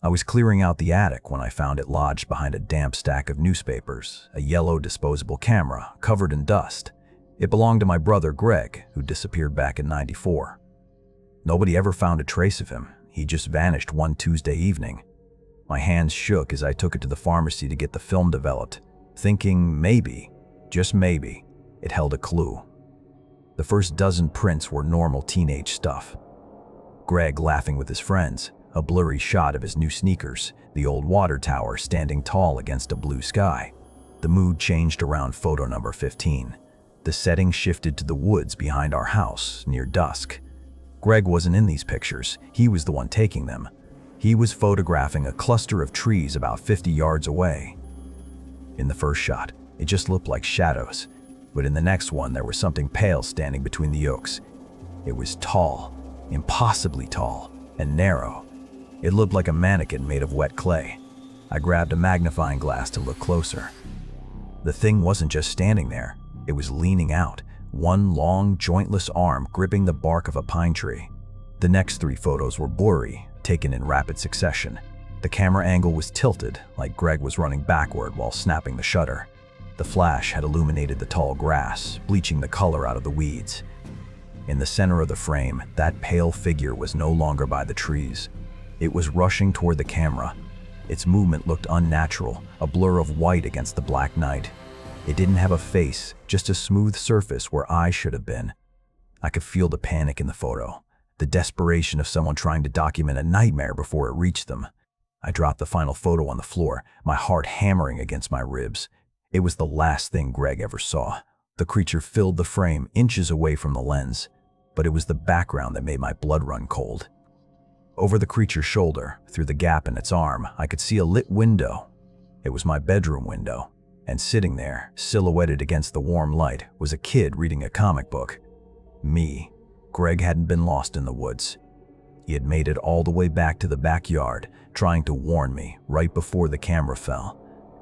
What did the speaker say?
I was clearing out the attic when I found it lodged behind a damp stack of newspapers, a yellow disposable camera covered in dust. It belonged to my brother Greg, who disappeared back in '94. Nobody ever found a trace of him. He just vanished one Tuesday evening. My hands shook as I took it to the pharmacy to get the film developed, thinking maybe, just maybe, it held a clue. The first dozen prints were normal teenage stuff. Greg laughing with his friends, a blurry shot of his new sneakers, the old water tower standing tall against a blue sky. The mood changed around photo number 15. The setting shifted to the woods behind our house near dusk. Greg wasn't in these pictures. He was the one taking them. He was photographing a cluster of trees about 50 yards away. In the first shot, it just looked like shadows, but in the next one there was something pale standing between the oaks. It was tall, impossibly tall, and narrow. It looked like a mannequin made of wet clay. I grabbed a magnifying glass to look closer. The thing wasn't just standing there, it was leaning out, one long, jointless arm gripping the bark of a pine tree. The next 3 photos were blurry, taken in rapid succession. The camera angle was tilted, like Greg was running backward while snapping the shutter. The flash had illuminated the tall grass, bleaching the color out of the weeds. In the center of the frame, that pale figure was no longer by the trees. It was rushing toward the camera. Its movement looked unnatural, a blur of white against the black night. It didn't have a face, just a smooth surface where eyes should have been. I could feel the panic in the photo, the desperation of someone trying to document a nightmare before it reached them. I dropped the final photo on the floor, my heart hammering against my ribs. It was the last thing Greg ever saw. The creature filled the frame inches away from the lens, but it was the background that made my blood run cold. Over the creature's shoulder, through the gap in its arm, I could see a lit window. It was my bedroom window, and sitting there, silhouetted against the warm light, was a kid reading a comic book. Me. Greg hadn't been lost in the woods. He had made it all the way back to the backyard, trying to warn me right before the camera fell.